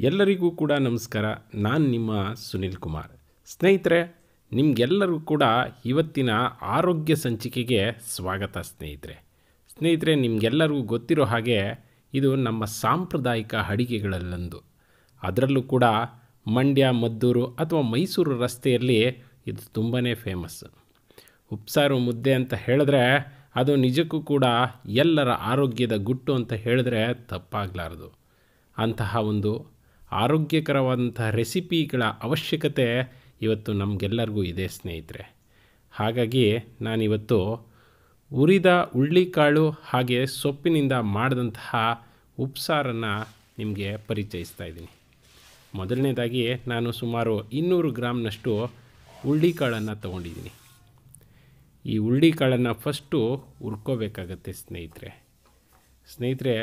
ಎಲ್ಲರಿಗೂ ಕೂಡ ನಮಸ್ಕಾರ. ನಾನು ನಿಮ್ಮ ಸುನಿಲ್ ಕುಮಾರ್. ಸ್ನೇಹಿತರೆ, ನಿಮಗೆಲ್ಲರಿಗೂ ಕೂಡ ಇವತ್ತಿನ ಆರೋಗ್ಯ ಸಂಚಿಕೆಗೆ ಸ್ವಾಗತ. ಸ್ನೇಹಿತರೆ, ನಿಮಗೆಲ್ಲರಿಗೂ ಗೊತ್ತಿರೋ ಹಾಗೆ ಇದು ನಮ್ಮ ಸಾಂಪ್ರದಾಯಿಕ ಅಡಿಗೆಗಳಲ್ಲೊಂದು. ಅದರಲ್ಲೂ ಕೂಡ ಮಂಡ್ಯ, ಮದ್ದೂರು ಅಥವಾ ಮೈಸೂರು ರಸ್ತೆಯಲ್ಲಿ ಇದು ತುಂಬಾ ಫೇಮಸ್. ಉಪ್ಸಾರು ಮುದ್ದೆ ಅಂತ ಹೇಳಿದ್ರೆ ಅದು ನಿಜಕ್ಕೂ ಕೂಡ ಎಲ್ಲರ ಆರೋಗ್ಯದ ಗುಟ್ಟು ಅಂತ ಹೇಳಿದ್ರೆ ತಪ್ಪಾಗಲಾರದು. ಅಂತಹ ಒಂದು ಆರೋಗ್ಯಕರವಾದಂತಹ ರೆಸಿಪಿಗಳ ಅವಶ್ಯಕತೆ ಇವತ್ತು ನಮಗೆಲ್ಲರಿಗೂ ಇದೆ ಸ್ನೇಹಿತರೆ. ಹಾಗಾಗಿ ನಾನಿವತ್ತು ಹುರಿದ ಹುಳ್ಳಿಕಾಳು ಹಾಗೆ ಸೊಪ್ಪಿನಿಂದ ಮಾಡಿದಂತಹ ಉಪ್ಸಾರನ್ನು ನಿಮಗೆ ಪರಿಚಯಿಸ್ತಾ ಇದ್ದೀನಿ. ಮೊದಲನೇದಾಗಿ ನಾನು ಸುಮಾರು 200 ಗ್ರಾಮ್ನಷ್ಟು ಹುಳ್ಳಿಕಾಳನ್ನು ತೊಗೊಂಡಿದ್ದೀನಿ. ಈ ಹುಳ್ಳಿಕಾಳನ್ನು ಫಸ್ಟು ಹುರ್ಕೋಬೇಕಾಗತ್ತೆ ಸ್ನೇಹಿತರೆ.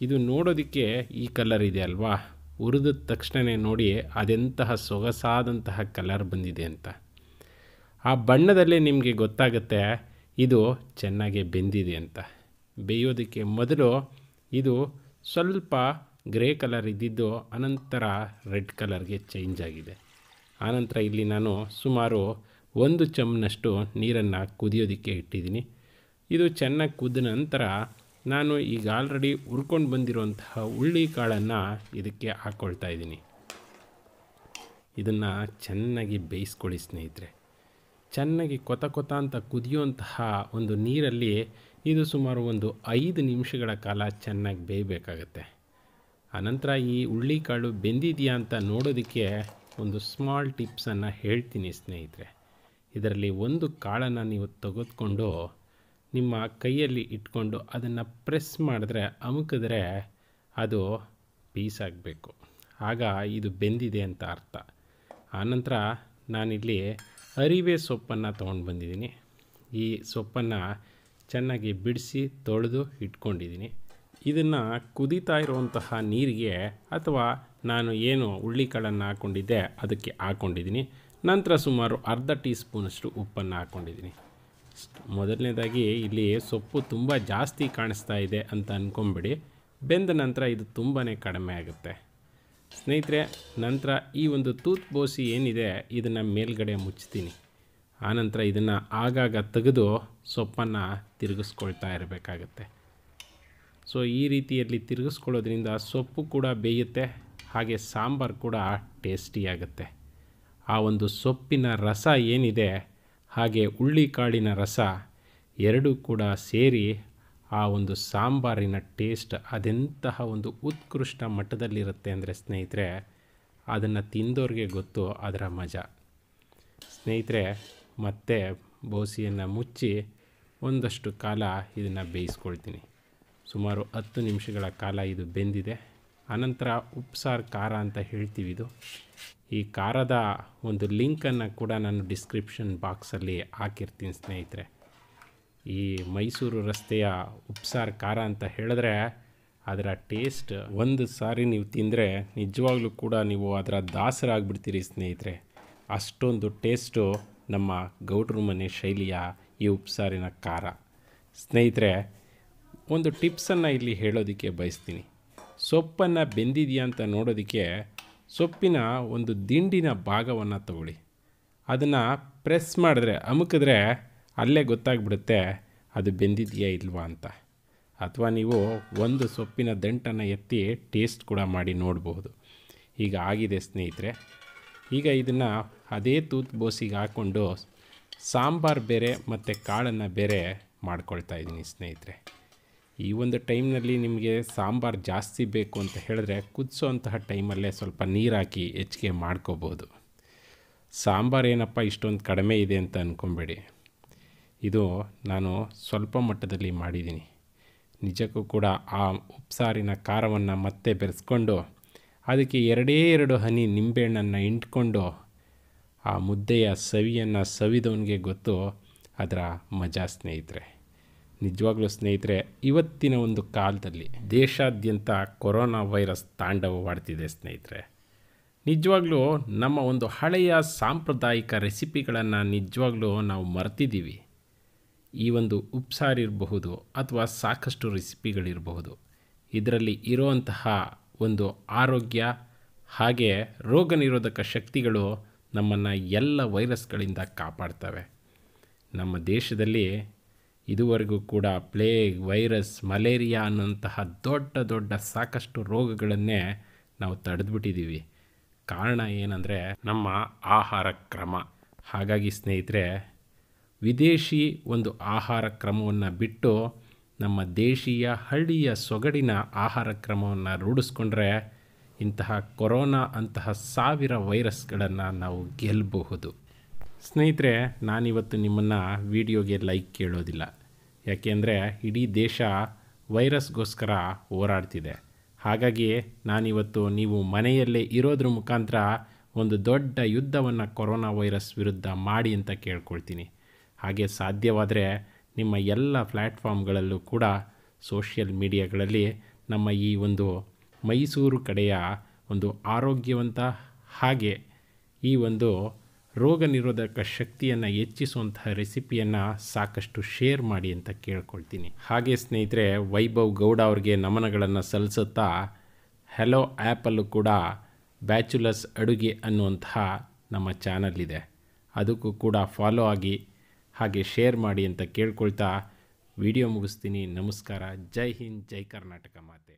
ಇದು ನೋಡೋದಕ್ಕೆ ಈ ಕಲರ್ ಇದೆ ಅಲ್ವಾ, ಹುರಿದ ತಕ್ಷಣ ನೋಡಿ ಅದೆಂತಹ ಸೊಗಸಾದಂತಹ ಕಲರ್ ಬಂದಿದೆ ಅಂತ. ಆ ಬಣ್ಣದಲ್ಲೇ ನಿಮಗೆ ಗೊತ್ತಾಗುತ್ತೆ ಇದು ಚೆನ್ನಾಗಿ ಬೆಂದಿದೆ ಅಂತ. ಬೇಯೋದಕ್ಕೆ ಮೊದಲು ಇದು ಸ್ವಲ್ಪ ಗ್ರೇ ಕಲರ್ ಇದ್ದಿದ್ದು ಅನಂತರ ರೆಡ್ ಕಲರ್ಗೆ ಚೇಂಜ್ ಆಗಿದೆ. ಆನಂತರ ಇಲ್ಲಿ ನಾನು ಸುಮಾರು 1 ಚಮಚನಷ್ಟು ನೀರನ್ನು ಕುದಿಯೋದಕ್ಕೆ ಇಟ್ಟಿದ್ದೀನಿ. ಇದು ಚೆನ್ನಾಗಿ ಕುದ್ದ ನಂತರ ನಾನು ಈಗ ಆಲ್ರೆಡಿ ಹುರ್ಕೊಂಡು ಬಂದಿರುವಂತಹ ಹುಳ್ಳಿಕಾಳನ್ನು ಇದಕ್ಕೆ ಹಾಕ್ಕೊಳ್ತಾ ಇದ್ದೀನಿ. ಇದನ್ನು ಚೆನ್ನಾಗಿ ಬೇಯಿಸ್ಕೊಳ್ಳಿ ಸ್ನೇಹಿತರೆ. ಚೆನ್ನಾಗಿ ಕೊತ ಅಂತ ಕುದಿಯುವಂತಹ ಒಂದು ನೀರಲ್ಲಿ ಇದು ಸುಮಾರು ಒಂದು 5 ನಿಮಿಷಗಳ ಕಾಲ ಚೆನ್ನಾಗಿ ಬೇಯಬೇಕಾಗತ್ತೆ. ಆನಂತರ ಈ ಹುಳ್ಳಿಕಾಳು ಬೆಂದಿದೆಯಾ ಅಂತ ನೋಡೋದಕ್ಕೆ ಒಂದು ಸ್ಮಾಲ್ ಟಿಪ್ಸನ್ನು ಹೇಳ್ತೀನಿ ಸ್ನೇಹಿತರೆ. ಇದರಲ್ಲಿ ಒಂದು ಕಾಳನ್ನು ನೀವು ತೆಗೆದುಕೊಂಡು ನಿಮ್ಮ ಕೈಯಲ್ಲಿ ಇಟ್ಕೊಂಡು ಅದನ್ನು ಪ್ರೆಸ್ ಮಾಡಿದ್ರೆ ಅಮುಕಿದ್ರೆ ಅದು ಪೀಸ್ ಆಗಬೇಕು, ಆಗ ಇದು ಬೆಂದಿದೆ ಅಂತ ಅರ್ಥ. ಆನಂತರ ನಾನಿಲ್ಲಿ ಅರಿವೆ ಸೊಪ್ಪನ್ನು ತೊಗೊಂಡು ಬಂದಿದ್ದೀನಿ. ಈ ಸೊಪ್ಪನ್ನು ಚೆನ್ನಾಗಿ ಬಿಡಿಸಿ ತೊಳೆದು ಇಟ್ಕೊಂಡಿದ್ದೀನಿ. ಇದನ್ನು ಕುದೀತಾ ಇರುವಂತಹ ನೀರಿಗೆ ಅಥವಾ ನಾನು ಏನು ಹುಳ್ಳಿಕಾಳನ್ನು ಹಾಕ್ಕೊಂಡಿದ್ದೆ ಅದಕ್ಕೆ ಹಾಕ್ಕೊಂಡಿದ್ದೀನಿ. ನಂತರ ಸುಮಾರು ಅರ್ಧ ಟೀ ಸ್ಪೂನಷ್ಟು ಉಪ್ಪನ್ನು ಹಾಕ್ಕೊಂಡಿದ್ದೀನಿ. ಮೊದಲನೇದಾಗಿ ಇಲ್ಲಿ ಸೊಪ್ಪು ತುಂಬ ಜಾಸ್ತಿ ಕಾಣಿಸ್ತಾ ಇದೆ ಅಂತ ಅಂದ್ಕೊಂಬಿಡಿ. ಬೆಂದ ನಂತರ ಇದು ತುಂಬಾ ಕಡಿಮೆ ಆಗುತ್ತೆ ಸ್ನೇಹಿತರೆ. ನಂತರ ಈ ಒಂದು ತೂತ್ ಬೋಸಿ ಏನಿದೆ ಇದನ್ನು ಮೇಲ್ಗಡೆ ಮುಚ್ತೀನಿ. ಆನಂತರ ಇದನ್ನು ಆಗಾಗ ತೆಗೆದು ಸೊಪ್ಪನ್ನು ತಿರುಗಿಸ್ಕೊಳ್ತಾ ಇರಬೇಕಾಗತ್ತೆ. ಸೊ ಈ ರೀತಿಯಲ್ಲಿ ತಿರುಗಿಸ್ಕೊಳ್ಳೋದ್ರಿಂದ ಸೊಪ್ಪು ಕೂಡ ಬೇಯುತ್ತೆ, ಹಾಗೆ ಸಾಂಬಾರು ಕೂಡ ಟೇಸ್ಟಿಯಾಗುತ್ತೆ. ಆ ಒಂದು ಸೊಪ್ಪಿನ ರಸ ಏನಿದೆ ಹಾಗೆ ಹುಳ್ಳಿಕಾಳಿನ ರಸ ಎರಡೂ ಕೂಡ ಸೇರಿ ಆ ಒಂದು ಸಾಂಬಾರಿನ ಟೇಸ್ಟ್ ಅದೆಂತಹ ಒಂದು ಉತ್ಕೃಷ್ಟ ಮಟ್ಟದಲ್ಲಿರುತ್ತೆ ಅಂದರೆ ಸ್ನೇಹಿತರೆ, ಅದನ್ನು ತಿಂದೋರಿಗೆ ಗೊತ್ತು ಅದರ ಮಜಾ. ಸ್ನೇಹಿತರೆ, ಮತ್ತೆ ಬೋಸಿಯನ್ನು ಮುಚ್ಚಿ ಒಂದಷ್ಟು ಕಾಲ ಇದನ್ನು ಬೇಯಿಸ್ಕೊಳ್ತೀನಿ. ಸುಮಾರು 10 ನಿಮಿಷಗಳ ಕಾಲ ಇದು ಬೆಂದಿದೆ. ಅನಂತರ ಉಪ್ಸಾರು ಖಾರ ಅಂತ ಹೇಳ್ತೀವಿ. ಈ ಖಾರದ ಒಂದು ಲಿಂಕನ್ನು ಕೂಡ ನಾನು ಡಿಸ್ಕ್ರಿಪ್ಷನ್ ಬಾಕ್ಸಲ್ಲಿ ಹಾಕಿರ್ತೀನಿ ಸ್ನೇಹಿತರೆ. ಈ ಮೈಸೂರು ರಸ್ತೆಯ ಉಪ್ಸಾರು ಖಾರ ಅಂತ ಹೇಳಿದ್ರೆ ಅದರ ಟೇಸ್ಟ್ ಒಂದು ಸಾರಿ ನೀವು ತಿಂದರೆ ನಿಜವಾಗ್ಲೂ ಕೂಡ ನೀವು ಅದರ ದಾಸರಾಗ್ಬಿಡ್ತೀರಿ ಸ್ನೇಹಿತರೆ. ಅಷ್ಟೊಂದು ಟೇಸ್ಟು ನಮ್ಮ ಗೌಡ್ರ ಮನೆ ಶೈಲಿಯ ಈ ಉಪ್ಸಾರಿನ ಖಾರ. ಸ್ನೇಹಿತರೆ, ಒಂದು ಟಿಪ್ಸನ್ನು ಇಲ್ಲಿ ಹೇಳೋದಕ್ಕೆ ಬಯಸ್ತೀನಿ. ಸೊಪ್ಪನ್ನು ಬೆಂದಿದೆಯಾ ಅಂತ ನೋಡೋದಕ್ಕೆ ಸೊಪ್ಪಿನ ಒಂದು ದಿಂಡಿನ ಭಾಗವನ್ನು ತಗೊಳ್ಳಿ. ಅದನ್ನು ಪ್ರೆಸ್ ಮಾಡಿದ್ರೆ ಅಮುಕಿದ್ರೆ ಅಲ್ಲೇ ಗೊತ್ತಾಗ್ಬಿಡುತ್ತೆ ಅದು ಬೆಂದಿದೆಯಾ ಇಲ್ವಾ ಅಂತ. ಅಥವಾ ನೀವು ಒಂದು ಸೊಪ್ಪಿನ ದಂಟನ್ನು ಎತ್ತಿ ಟೇಸ್ಟ್ ಕೂಡ ಮಾಡಿ ನೋಡಬಹುದು. ಈಗ ಆಗಿದೆ ಸ್ನೇಹಿತರೆ. ಈಗ ಇದನ್ನು ಅದೇ ತೂತ್ ಬೋಸಿಗೆ ಹಾಕ್ಕೊಂಡು ಸಾಂಬಾರು ಬೇರೆ ಮತ್ತು ಕಾಳನ್ನು ಬೇರೆ ಮಾಡ್ಕೊಳ್ತಾ ಇದ್ದೀನಿ ಸ್ನೇಹಿತರೆ. ಈ ಒಂದು ಟೈಮ್ನಲ್ಲಿ ನಿಮಗೆ ಸಾಂಬಾರು ಜಾಸ್ತಿ ಬೇಕು ಅಂತ ಹೇಳಿದ್ರೆ ಕುದಿಸೋಂತಹ ಟೈಮಲ್ಲೇ ಸ್ವಲ್ಪ ನೀರು ಹಾಕಿ ಹೆಚ್ಚಿಗೆ ಮಾಡ್ಕೋಬೋದು. ಸಾಂಬಾರು ಏನಪ್ಪ ಇಷ್ಟೊಂದು ಕಡಿಮೆ ಇದೆ ಅಂತ ಅಂದ್ಕೊಬೇಡಿ. ಇದು ನಾನು ಸ್ವಲ್ಪ ಮಟ್ಟದಲ್ಲಿ ಮಾಡಿದ್ದೀನಿ. ನಿಜಕ್ಕೂ ಕೂಡ ಆ ಉಪ್ಸಾರಿನ ಖಾರವನ್ನು ಮತ್ತೆ ಬೆರೆಸ್ಕೊಂಡು ಅದಕ್ಕೆ 2 ಹನಿ ನಿಂಬೆಹಣ್ಣನ್ನು ಇಂಟ್ಕೊಂಡು ಆ ಮುದ್ದೆಯ ಸವಿಯನ್ನು ಸವಿದವನಿಗೆ ಗೊತ್ತು ಅದರ ಮಜಾ ಸ್ನೇಹಿತರೆ. ನಿಜವಾಗ್ಲೂ ಸ್ನೇಹಿತರೆ, ಇವತ್ತಿನ ಒಂದು ಕಾಲದಲ್ಲಿ ದೇಶಾದ್ಯಂತ ಕೊರೋನಾ ವೈರಸ್ ತಾಂಡವವಾಡ್ತಿದೆ ಸ್ನೇಹಿತರೆ. ನಿಜವಾಗ್ಲೂ ನಮ್ಮ ಒಂದು ಹಳೆಯ ಸಾಂಪ್ರದಾಯಿಕ ರೆಸಿಪಿಗಳನ್ನು ನಿಜವಾಗ್ಲೂ ನಾವು ಮರ್ತಿದ್ದೀವಿ. ಈ ಒಂದು ಉಪ್ಸಾರು ಇರಬಹುದು ಅಥವಾ ಸಾಕಷ್ಟು ರೆಸಿಪಿಗಳಿರಬಹುದು, ಇದರಲ್ಲಿ ಇರುವಂತಹ ಒಂದು ಆರೋಗ್ಯ ಹಾಗೆ ರೋಗ ನಿರೋಧಕ ಶಕ್ತಿಗಳು ನಮ್ಮನ್ನು ಎಲ್ಲ ವೈರಸ್ಗಳಿಂದ ಕಾಪಾಡ್ತವೆ. ನಮ್ಮ ದೇಶದಲ್ಲಿ ಇದುವರೆಗೂ ಕೂಡ ಪ್ಲೇಗ್, ವೈರಸ್, ಮಲೇರಿಯಾ ಅನ್ನೋಂತಹ ದೊಡ್ಡ ದೊಡ್ಡ ಸಾಕಷ್ಟು ರೋಗಗಳನ್ನೇ ನಾವು ತಡೆದುಬಿಟ್ಟಿದ್ದೀವಿ. ಕಾರಣ ಏನಂದರೆ ನಮ್ಮ ಆಹಾರ ಕ್ರಮ. ಹಾಗಾಗಿ ಸ್ನೇಹಿತರೆ, ವಿದೇಶಿ ಒಂದು ಆಹಾರ ಕ್ರಮವನ್ನು ಬಿಟ್ಟು ನಮ್ಮ ದೇಶೀಯ ಹಳ್ಳಿಯ ಸೊಗಡಿನ ಆಹಾರ ಕ್ರಮವನ್ನು ರೂಢಿಸ್ಕೊಂಡ್ರೆ ಇಂತಹ ಕೊರೋನಾ ಅಂತಹ ಸಾವಿರ ವೈರಸ್ಗಳನ್ನು ನಾವು ಗೆಲ್ಲಬಹುದು. ಸ್ನೇಹಿತರೆ, ನಾನಿವತ್ತು ನಿಮ್ಮನ್ನು ವಿಡಿಯೋಗೆ ಲೈಕ್ ಕೇಳೋದಿಲ್ಲ. ಯಾಕೆಂದರೆ ಇಡೀ ದೇಶ ವೈರಸ್ಗೋಸ್ಕರ ಹೋರಾಡ್ತಿದೆ. ಹಾಗಾಗಿ ನಾನಿವತ್ತು ನೀವು ಮನೆಯಲ್ಲೇ ಇರೋದ್ರ ಮುಖಾಂತರ ಒಂದು ದೊಡ್ಡ ಯುದ್ಧವನ್ನು ಕೊರೋನಾ ವೈರಸ್ ವಿರುದ್ಧ ಮಾಡಿ ಅಂತ ಕೇಳ್ಕೊಳ್ತೀನಿ. ಹಾಗೆ ಸಾಧ್ಯವಾದರೆ ನಿಮ್ಮ ಎಲ್ಲ ಪ್ಲ್ಯಾಟ್ಫಾರ್ಮ್ಗಳಲ್ಲೂ ಕೂಡ ಸೋಷಿಯಲ್ ಮೀಡಿಯಾಗಳಲ್ಲಿ ನಮ್ಮ ಈ ಒಂದು ಮೈಸೂರು ಕಡೆಯ ಒಂದು ಆರೋಗ್ಯವಂತ ಹಾಗೆ ಈ ಒಂದು ರೋಗ ನಿರೋಧಕ ಶಕ್ತಿಯನ್ನು ಹೆಚ್ಚಿಸುವಂತಹ ರೆಸಿಪಿಯನ್ನು ಸಾಕಷ್ಟು ಶೇರ್ ಮಾಡಿ ಅಂತ ಕೇಳ್ಕೊಳ್ತೀನಿ. ಹಾಗೆ ಸ್ನೇಹಿತರೆ, ವೈಭವ್ ಗೌಡ ಅವ್ರಿಗೆ ನಮನಗಳನ್ನು ಸಲ್ಲಿಸುತ್ತಾ ಹೆಲೋ ಆ್ಯಪಲ್ಲೂ ಕೂಡ ಬ್ಯಾಚುಲರ್ಸ್ ಅಡುಗೆ ಅನ್ನುವಂತಹ ನಮ್ಮ ಚಾನಲ್ ಇದೆ. ಅದಕ್ಕೂ ಕೂಡ ಫಾಲೋ ಆಗಿ ಹಾಗೆ ಶೇರ್ ಮಾಡಿ ಅಂತ ಕೇಳ್ಕೊಳ್ತಾ ವಿಡಿಯೋ ಮುಗಿಸ್ತೀನಿ. ನಮಸ್ಕಾರ. ಜೈ ಹಿಂದ್, ಜೈ ಕರ್ನಾಟಕ ಮಾತೆ.